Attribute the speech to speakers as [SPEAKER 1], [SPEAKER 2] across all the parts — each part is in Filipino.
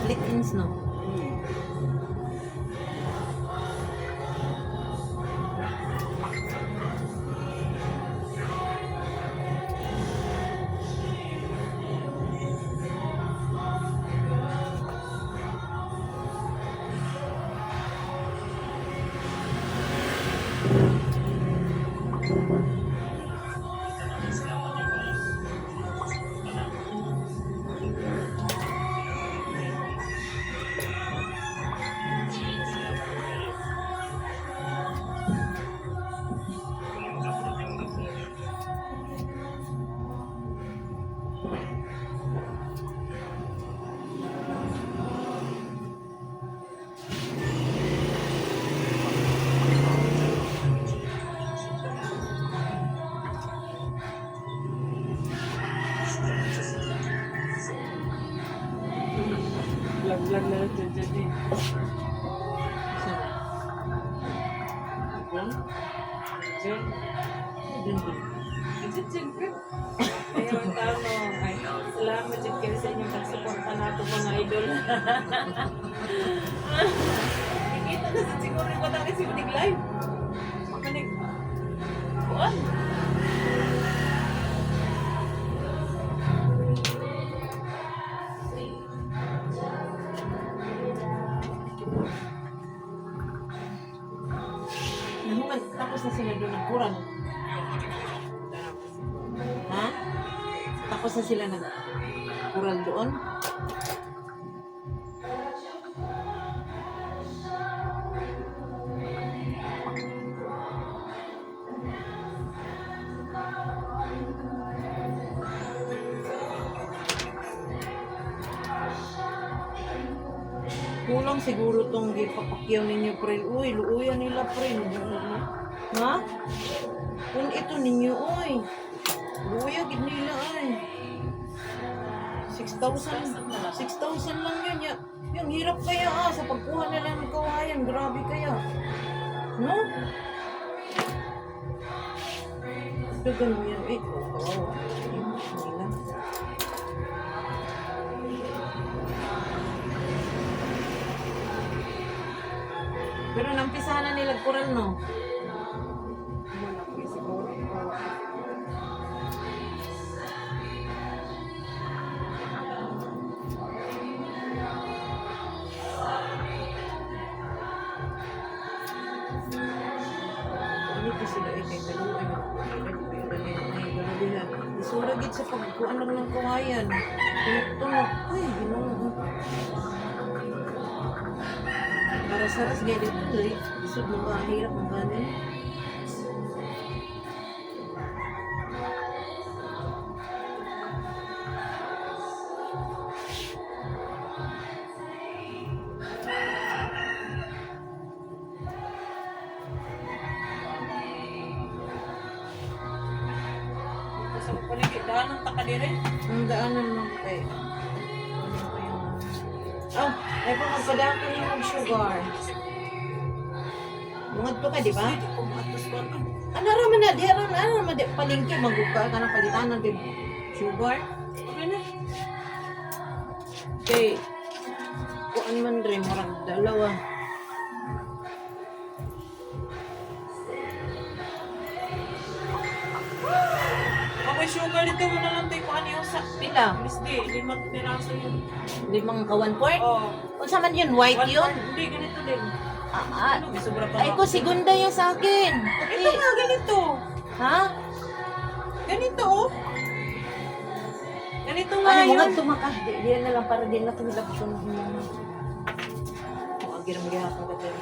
[SPEAKER 1] split ends, no?
[SPEAKER 2] Vlog-vlog na lang dyan eh. Dyan? Dyan? Dyan ka? Ayaw, tama. Ay, salamat dyan kayo sa inyong pagsuporta na ito mga idol. Nakikita na sa siguro yung matangin si Manig Live. Manig. Kuan?
[SPEAKER 1] Nahuman, tapos na sila doon ng kuran. Ha? Tapos na sila ng kuran doon. Kulang siguro tong gipapakyaw ninyo, friend. Uy, luuyan nila, friend. Ha? Kung ito ninyo, uy. Luuya, gid nila, ay. 6,000. 6,000 lang yun. Yung hirap kaya, sa pagkuha nila ng kawayan. Grabe kaya. No? Dagan mo yan. Eh, wow. Nila. Pero nampisahan na nila kuran, no?
[SPEAKER 2] Malaki siguro.
[SPEAKER 1] Ano po sila kay daluan na isura gid sa pagkuan lang ng kawayan. Tunog. Uy, ginoo. Para saras gaya dito, uy. Isod mo ba, hirap mo ganin?
[SPEAKER 2] Sa paligid, daan ng taka din eh.
[SPEAKER 1] Ang daanan mo kay... Oh, ay pa magpadako niyo mag-sugar. Bungad to ka, di ba? Ano raman na, di raman di palingki, magbuka ka ng palitanan, di sugar.
[SPEAKER 2] Okay na.
[SPEAKER 1] Okay. Kuan man rin, marang dalawa.
[SPEAKER 2] Ako sugar dito mo na lang tayo kung ano yung sa...
[SPEAKER 1] Pila?
[SPEAKER 2] Miss D, 5 piraso yun.
[SPEAKER 1] 5 kawan port?
[SPEAKER 2] Oo.
[SPEAKER 1] Kung saan man yun, white
[SPEAKER 2] One
[SPEAKER 1] yun?
[SPEAKER 2] part, hindi, ganito din.
[SPEAKER 1] Ah,
[SPEAKER 2] Ano, may sobra pa
[SPEAKER 1] ay
[SPEAKER 2] nga.
[SPEAKER 1] ko, segunda yan sa akin.
[SPEAKER 2] Ito nga, ganito.
[SPEAKER 1] Ha?
[SPEAKER 2] Ganito, oh. Ganito nga
[SPEAKER 1] Ano,
[SPEAKER 2] yun.
[SPEAKER 1] mga tumakas. Di yan na lang para din na tulap ko. Kung agir mo gihapon ka tayo.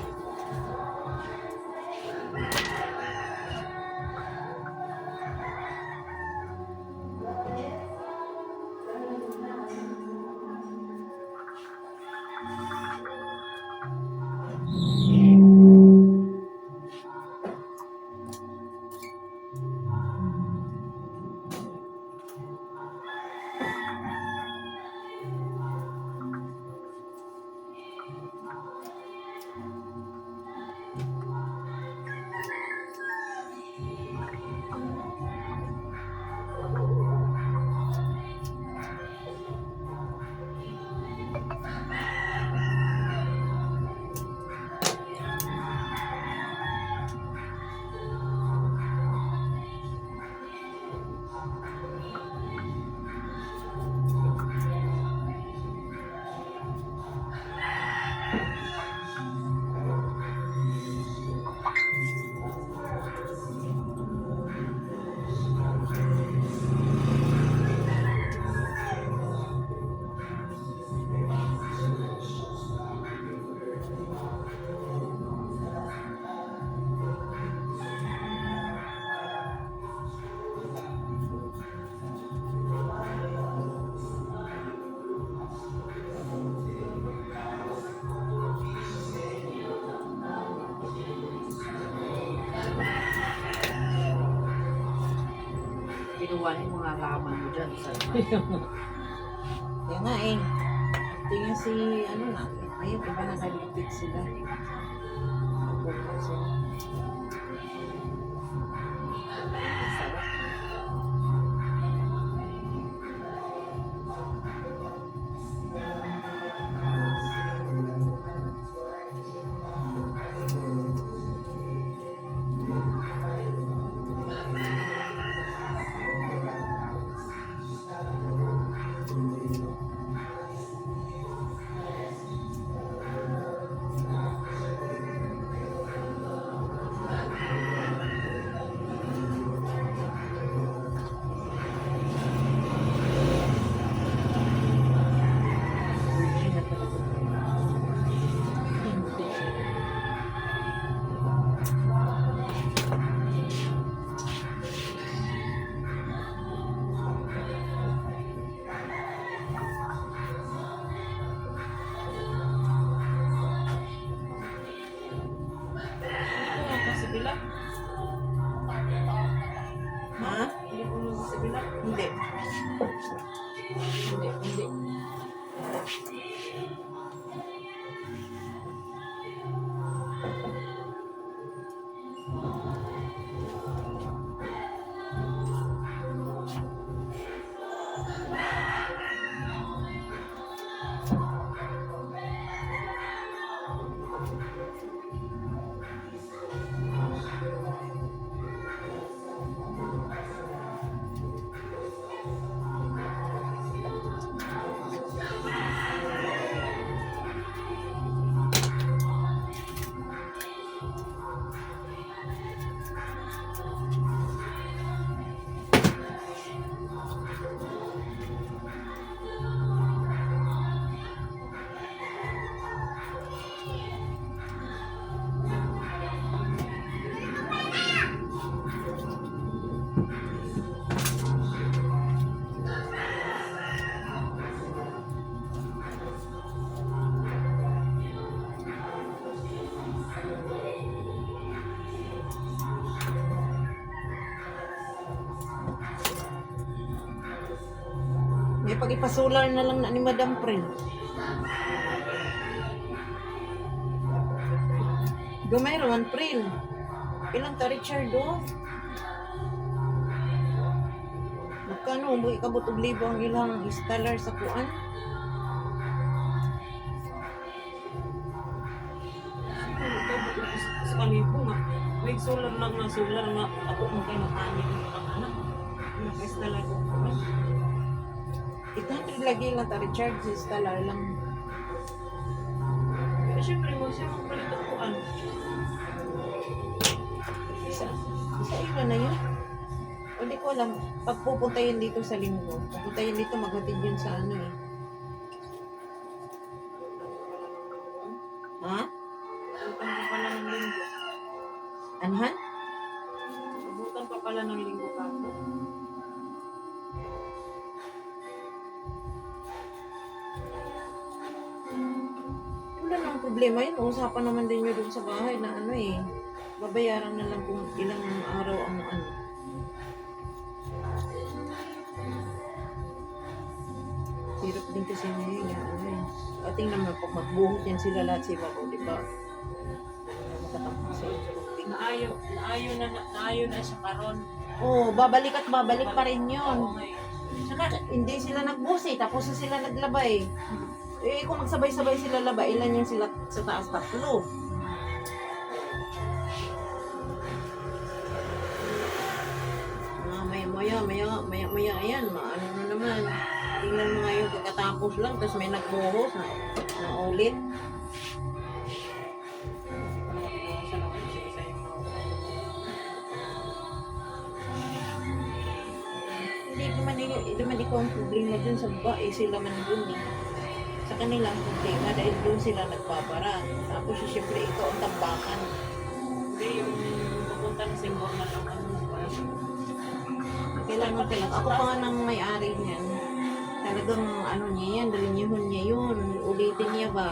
[SPEAKER 2] iwan yung mga laman mo dyan sa
[SPEAKER 1] Kaya nga eh. Tingnan si, ano na, ayun, iba nakaligpit sila. Pagpunta sila.
[SPEAKER 2] sarap.
[SPEAKER 1] Virgin na talaga. Hindi.
[SPEAKER 2] Ano ka sa bila?
[SPEAKER 1] Ha?
[SPEAKER 2] Hindi ko nung sa bila.
[SPEAKER 1] Hindi. Hindi. May pag-ipasular na lang na ni Madam Prin. Gamay raman Prin. Ilang ta Richard do? Magkano mo ikabot og libo ang ilang installer sa kuan?
[SPEAKER 2] Sa kalibo nga. May solar lang na solar nga ako mo kayo makanin ng anak. Nakaistala ko.
[SPEAKER 1] 800 lagi lang ta Richard sa installer lang.
[SPEAKER 2] Pero syempre mo siya magpalit ang kuan.
[SPEAKER 1] Isa iba na yun. O di ko alam, pag pupunta yun dito sa linggo, pupunta yun dito, maghatid yun sa ano eh. Ha?
[SPEAKER 2] Abutan pa pala ng linggo.
[SPEAKER 1] Anhan?
[SPEAKER 2] Abutan pa pala ng linggo ka.
[SPEAKER 1] Wala nang problema yun. Usapan naman din nyo doon sa bahay na ano eh. Babayaran na lang kung ilang araw ang ano. Hirap din kasi ngayon yan. Ano eh. Ating naman pag magbuhot yan sila lahat si Bako, di ba? Makatampak sa inyo.
[SPEAKER 2] Naayo na siya karon.
[SPEAKER 1] Oo, babalik at babalik pa rin
[SPEAKER 2] Oo
[SPEAKER 1] yun.
[SPEAKER 2] nga eh.
[SPEAKER 1] Saka hindi sila nagbusi, tapos na sila naglabay. Eh kung magsabay-sabay sila labay, ilan yung sila sa taas? 3. Maya, ayan, maano na naman. Tingnan mo ngayon, pagkatapos lang, tapos may nagbuhos na ulit. Hindi naman ikaw ang problema dun sa babae, sila man dun eh. Sa kanila ang problema dahil dun sila nagbabara. Tapos siyempre ikaw ang tambakan.
[SPEAKER 2] Hindi, yung pupunta ng single na lang ano.
[SPEAKER 1] Kailangan ko lang. Ako pa nga nang may-ari niyan. Talagang ano niya yan, dalinyuhon niya yun. Ulitin niya ba?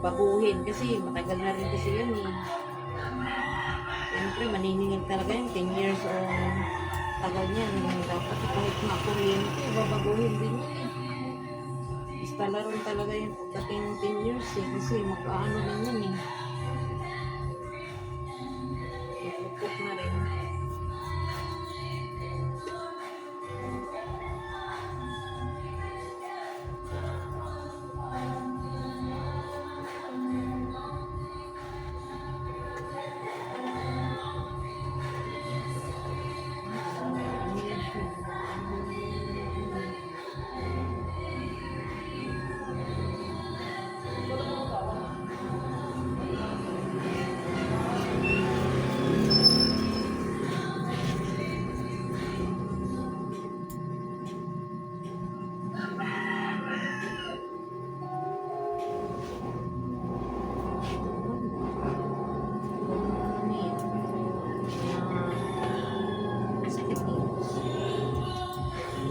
[SPEAKER 1] Baguhin. Kasi matagal na rin kasi yan eh. Siyempre maniningil talaga yan. 10 years old. tagal niya. Dapat kahit na kuryente, babaguhin din yun eh. Instalaron talaga yung pagdating 10 years eh. Kasi mag-aano lang yun eh. Ipupok na rin.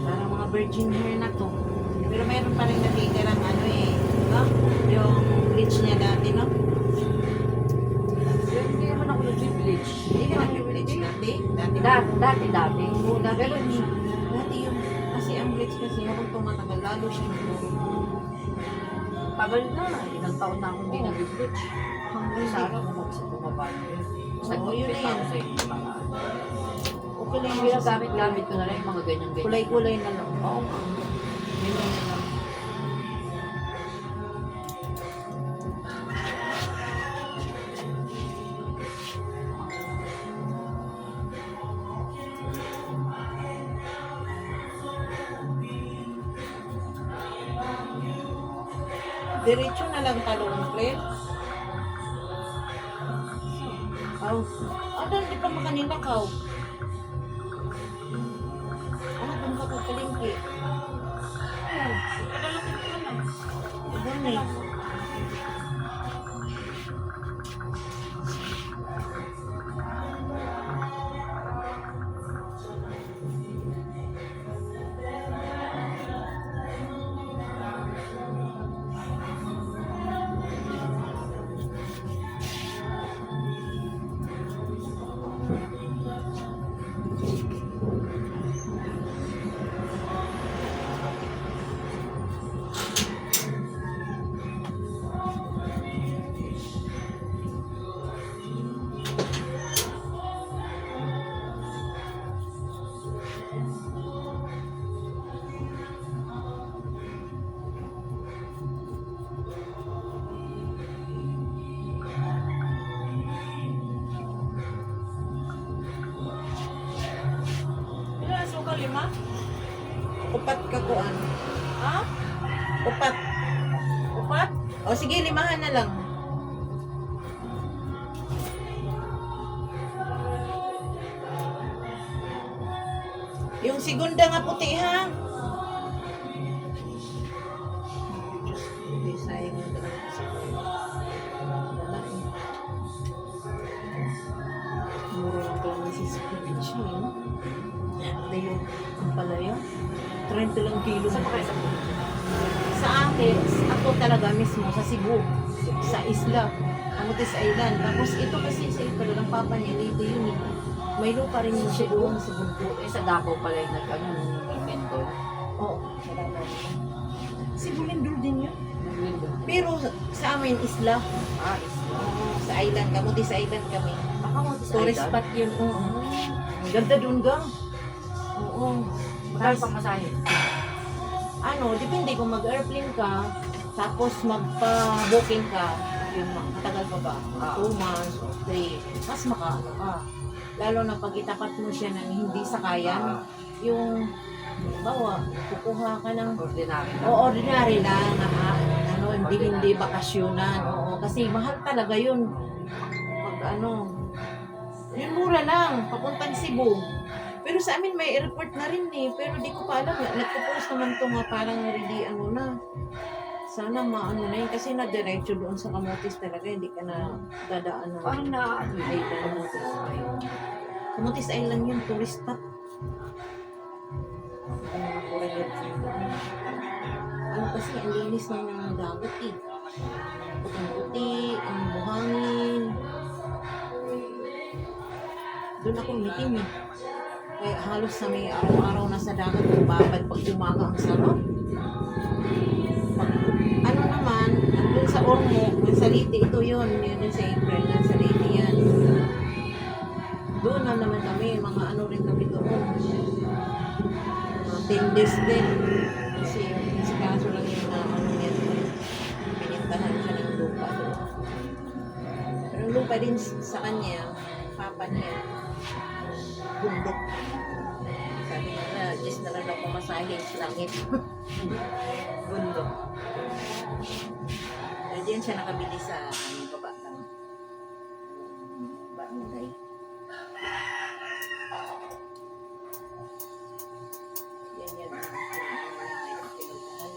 [SPEAKER 1] Parang mga virgin hair na to. Pero mayroon pa rin natitirang ano eh. Diba? Yung bleach niya dati, no?
[SPEAKER 3] Hindi naman ako nag-bleach.
[SPEAKER 1] Hindi ka nag-bleach dati? Dati.
[SPEAKER 3] Dati.
[SPEAKER 1] Oo, dati.
[SPEAKER 3] Pero hindi.
[SPEAKER 1] Dati yung, kasi ang bleach kasi habang tumatagal, lalo siya nito.
[SPEAKER 3] Tagal na. Ilang taon na akong hindi
[SPEAKER 1] Oo.
[SPEAKER 3] nag-bleach.
[SPEAKER 1] Hanggang
[SPEAKER 3] Sa
[SPEAKER 1] sa
[SPEAKER 3] araw, sa bumaba na yun.
[SPEAKER 1] Oo, yun na yan.
[SPEAKER 3] Sa inyo mga.
[SPEAKER 1] okay lang
[SPEAKER 3] Ang
[SPEAKER 1] yung
[SPEAKER 3] ginagamit ko na lang yung mga ganyan-ganyan.
[SPEAKER 1] kulay-kulay na lang.
[SPEAKER 3] Oo nga.
[SPEAKER 1] Yun na lang. Diretso na lang talong, Claire. Aw. Ano, hindi pa makaninakaw. Ano, kung kakapalingki?
[SPEAKER 2] Kadalaki ko na.
[SPEAKER 1] Iban eh. Ilan suka, 5? Upat ka kuan. Ha? Upat. Upat? O sige, 5 na lang. Yung segunda nga puti ha. Diyos ko, hindi sayang yung dalawa kasi. Wala eh. Mura lang pala ng sisipin siya eh. Ito yung ang palaya. 30 lang kilo.
[SPEAKER 3] Sa mga isang
[SPEAKER 1] Sa akin, ako talaga mismo sa Cebu, sa isla, Camotes Island. Tapos ito kasi sa ito ng papa niya, dito yun eh. May lupa rin yung Cebu, sa bundok.
[SPEAKER 3] sa Davao pala yung nag-ano, invento.
[SPEAKER 1] Oo, sa Davao. Cebu Lindol din yun.
[SPEAKER 3] Nag-window.
[SPEAKER 1] Pero sa amin, isla.
[SPEAKER 3] Ah, isla.
[SPEAKER 1] Sa island, Camotes Island kami.
[SPEAKER 3] Baka mo sa
[SPEAKER 1] Tourist
[SPEAKER 3] island.
[SPEAKER 1] spot yun. Oo. Ang ganda dun gang. Oo.
[SPEAKER 3] Magkano pang masahe?
[SPEAKER 1] Ano, depende kung mag-airplane ka, tapos magpa-booking ka, yung matagal pa ba? 2 months or 3, mas makaano ka. Lalo na pag itapat mo siya ng hindi sakayan, yung, bawa, kukuha ka ng,
[SPEAKER 3] Ordinary na.
[SPEAKER 1] o ordinary lang, na, ano, hindi bakasyonan, oo, kasi mahal talaga yun. Pag ano, yun mura lang, papuntang Cebu. Pero sa amin may airport na rin eh. Pero di ko pa alam. Nagpo-post naman to nga parang ready ano na. Sana maano na yun. Kasi na-diretso doon sa Camotes talaga. Hindi ka na dadaan na.
[SPEAKER 3] Parang na, ano
[SPEAKER 1] Ay,
[SPEAKER 3] Camotes Island.
[SPEAKER 1] Camotes Island yun, tourist spot. Mga foreigner dito. Ano kasi, ang linis ng dagat eh. Puting-puti, ang buhangin. Doon ako meeting eh. Kaya halos sa may araw-araw na sa dagat, babad pag umaga ang sarap. Pag, ano naman, andun sa Ormoc, yung sa Leyte, ito yun din sa April, yan sa Leyte yan. Doon na naman kami, mga ano rin kami doon. Mga 10 days din. Kasi si kaso lang yung ano yan, pinintahan siya ng lupa doon. Pero ang lupa din sa kanya, papa niya, bundok. Sabi niya na, just na lang daw pumasahin sa langit.
[SPEAKER 2] Bundok.
[SPEAKER 1] Pero diyan siya nakabili sa baba ng barangay. Yan ang pinuntahan.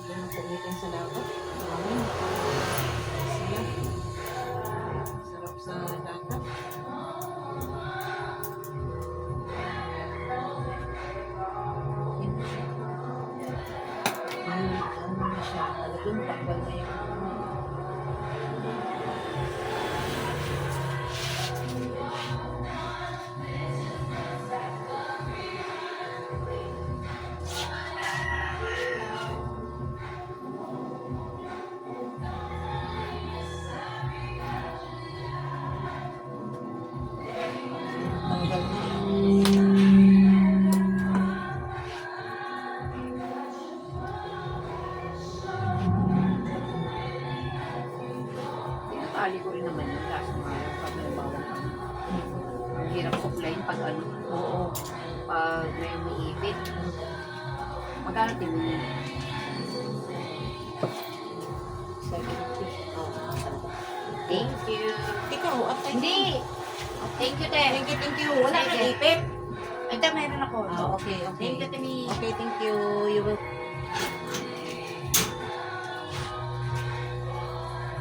[SPEAKER 1] Doon ang pumitin sa dagat. Maraming. Sarap sa dagat. Ano na siya, talagang takbal na yung tanggal na.
[SPEAKER 3] Tinatali ko rin naman yung last mile pag nabawang kami. Ang hirap suklayin pag ano.
[SPEAKER 1] Oo.
[SPEAKER 3] Pag may umiipit. Magkano tingin?
[SPEAKER 1] 70. Oo.
[SPEAKER 3] Thank you.
[SPEAKER 1] Ikaw, at
[SPEAKER 3] Hindi! Thank you, te.
[SPEAKER 1] Thank you. Wala
[SPEAKER 3] Sige.
[SPEAKER 1] kang ipip.
[SPEAKER 3] Ay, te, meron ako.
[SPEAKER 1] Ah, okay, okay.
[SPEAKER 3] Thank you, Temi.
[SPEAKER 1] Okay, thank you. You will